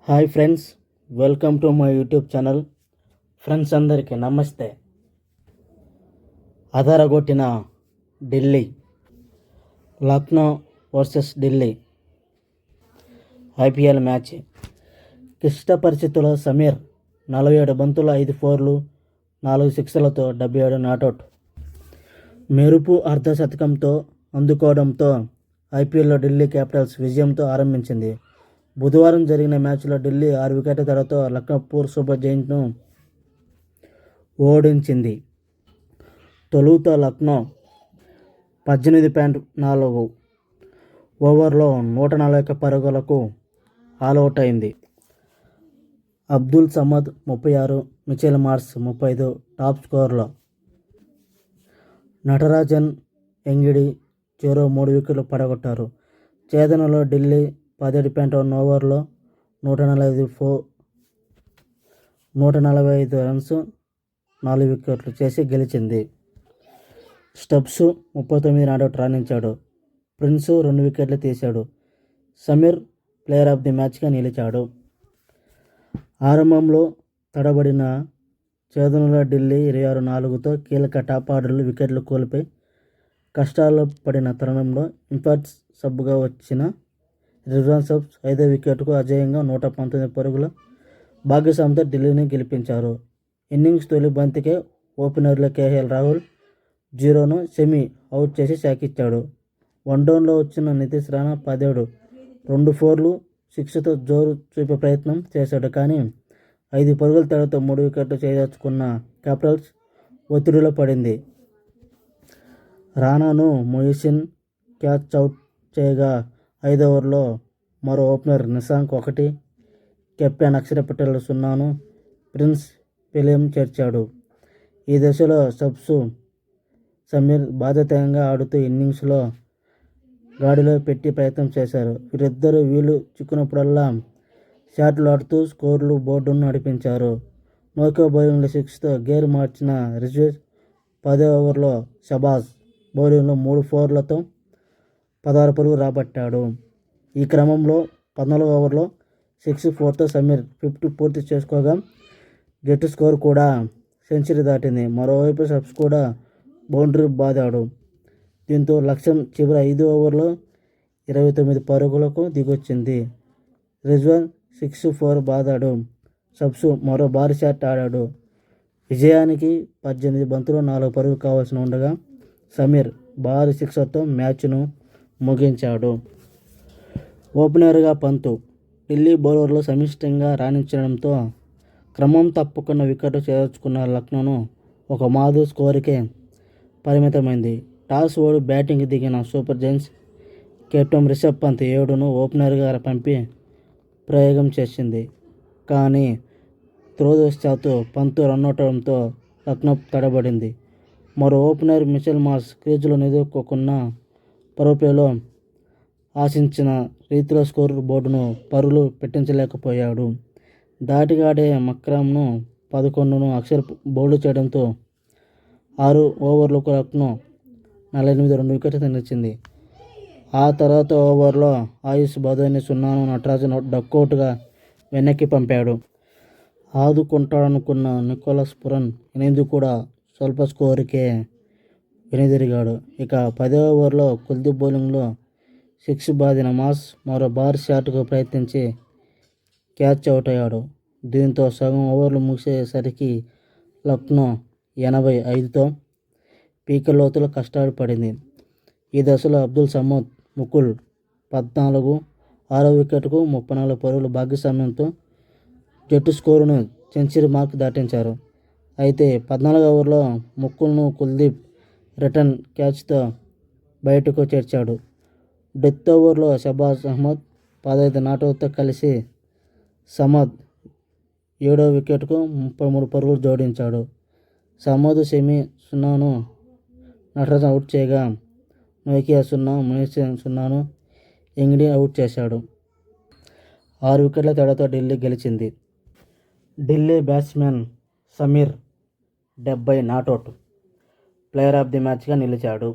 Hi friends, welcome to my YouTube channel. Friends అందరికీ నమస్తే. అదరగొట్టిన Delhi, Lucknow versus Delhi IPL match. క్లిష్ట పరిస్థితుల్లో సమీర్ 47 బంతులు 5 ఫోర్లు 4 సిక్స్లతో 77 నాటౌట్. మెరుపు అర్ధ శతకంతో అందుకోవడంతో ఐపీఎల్లో ఢిల్లీ క్యాపిటల్స్ విజయంతో ఆరంభించింది. బుధవారం జరిగిన మ్యాచ్లో ఢిల్లీ 6 వికెట్ల తేడాతో లక్నో సూపర్ జెయింట్ను ఓడించింది. తొలుత లక్నో 18.4 ఓవర్లో 141 పరుగులకు ఆలౌట్ అయింది. Abdul Samad 36, Mitchell Marsh 35 top స్కోరర్లు. నటరాజన్, ఎంగిడి చెరో 3 వికెట్లు పడగొట్టారు. ఛేదనలో ఢిల్లీ 17.1 ఓవర్లో 145 రన్స్ 4 వికెట్లు చేసి గెలిచింది. Stubs 39 not out రాణించాడు. ప్రిన్స్ 2 వికెట్లు తీశాడు. సమీర్ ప్లేయర్ ఆఫ్ ది మ్యాచ్గా నిలిచాడు. ఆరంభంలో తడబడిన ఛేదనలో ఢిల్లీ 26-4తో కీలక టాప్ ఆర్డర్లు వికెట్లు కోల్పోయి కష్టాల్లో పడిన తరుణంలో ఇంపాక్ట్ సబ్గా వచ్చిన రిజ్వాన్ సబ్స్ 5వ వికెట్కు అజేయంగా 119 పరుగుల భాగ్యస్వామ్యంతో ఢిల్లీని గెలిపించారు. ఇన్నింగ్స్ తొలి బంతికే ఓపెనర్లు కేఎల్ రాహుల్ 0ను సెమీ అవుట్ చేసి షాకిచ్చాడు. వన్డౌన్లో వచ్చిన నితీష్ రాణా 17 2 ఫోర్లు 6తో జోరు చూపే ప్రయత్నం చేశాడు. కానీ 5 పరుగుల తేడాతో 3 వికెట్లు చేజార్చుకున్న క్యాపిటల్స్ ఒత్తిడిలో పడింది. రాణాను మొయిసిన్ క్యాచ్ అవుట్ చేయగా 5వ ఓవర్లో మరో ఓపెనర్ నిశాంక్ 1, కెప్టెన్ అక్షర్ పటేల్ 0ను ప్రిన్స్ పిలియం చేర్చాడు. ఈ దశలో స్టబ్స్, సమీర్ బాధ్యతంగా ఆడుతూ ఇన్నింగ్స్లో గాడిలో పెట్టి ప్రయత్నం చేశారు. వీరిద్దరూ వీలు చిక్కునప్పుడల్లా షాట్లు ఆడుతూ స్కోర్లు బోర్డును నడిపించారు. నోకో బౌలింగ్లో 6తో గేర్ మార్చిన రిజ్వాన్ 10వ ఓవర్లో షబాజ్ బౌలింగ్లో 3 ఫోర్లతో 16 పరుగులు రాబట్టాడు. ఈ క్రమంలో 14వ ఓవర్లో 6 4తో సమీర్ 50 పూర్తి చేసుకోగా జట్టు స్కోర్ కూడా సెంచరీ దాటింది. మరోవైపు సబ్స్ కూడా బౌండరీ బాదాడు. దీంతో లక్ష్యం చివరి 5 ఓవర్లో 29 పరుగులకు దిగొచ్చింది. రిజ్వాన్ 6 4 బాదాడు. సబ్స్ మరో భారీ షాట్ ఆడాడు. విజయానికి 18 బంతులు 4 పరుగులు కావాల్సి ఉండగా సమీర్ భారీ సిక్సర్తో మ్యాచ్ను ముగించాడు. ఓపెనర్గా పంతు, ఢిల్లీ బౌలర్లు సమిష్టిగా రాణించడంతో క్రమం తప్పకుండా వికెట్లు చేర్చుకున్న లక్నోను ఒక మాదు స్కోరుకే పరిమితమైంది. టాస్ ఓడి బ్యాటింగ్ దిగిన super giants captain Rishabh Pant 7ను ఓపెనర్గా పంపి ప్రయోగం చేసింది. కానీ దురదృష్టవశాత్తు పంత్ రన్అట్ అవడంతో లక్నో తడబడింది. మరో ఓపెనర్ మిచెల్ మార్ష్ క్రీజులో నిలుపుకున్న పవర్ ప్లేలో ఆశించిన రీతిలో స్కోర్ బోర్డును పరుగులు పెట్టించలేకపోయాడు. ధాటిగా ఆడే మక్రమ్ను 11ను అక్షర్ బౌల్డ్ చేయడంతో 6 ఓవర్లకు లక్నో 48 2 వికెట్లతో నిలిచింది. ఆ తర్వాత ఓవర్లో ఆయుష్ బదోని 0ను నటరాజన్ డకౌట్గా వెనక్కి పంపాడు. ఆదుకుంటాడనుకున్న నికోలస్ పురన్ 8 కూడా స్వల్ప స్కోరుకే వెనుదిరిగాడు. ఇక 10వ ఓవర్లో కుల్దీప్ బౌలింగ్లో 6 బాదిన మాస్ మరో భారీ షాట్కు ప్రయత్నించి క్యాచ్ అవుట్ అయ్యాడు. దీంతో సగం ఓవర్లు ముగిసేసరికి లక్నో 85తో పీక లోతులో కష్టాలు పడింది. ఈ దశలో అబ్దుల్ సమద్, ముకుల్ 14 6వ వికెట్కు 34 పరుగుల భాగ్యస్వామ్యంతో జట్టు స్కోరును సెంచరీ మార్క్ దాటించారు. అయితే 14వ ఓవర్లో ముకుల్ను కుల్దీప్ రిటర్న్ క్యాచ్తో బయటకు చేర్చాడు. డెత్ ఓవర్లో షబాజ్ అహ్మద్ 15 నాటౌట్తో కలిసి సమద్ 7వ వికెట్కు 33 పరుగులు జోడించాడు. సమద్ సెమీ 0ను నటరాజన్ అవుట్ చేయగా నోకియా 0, మొయిసిన్ 0ను ఎంగిడి అవుట్ చేశాడు. 6 వికెట్ల తేడాతో ఢిల్లీ గెలిచింది. Delhi batsmen Sameer 70 not out player of the మ్యాచ్గా నిలిచాడు.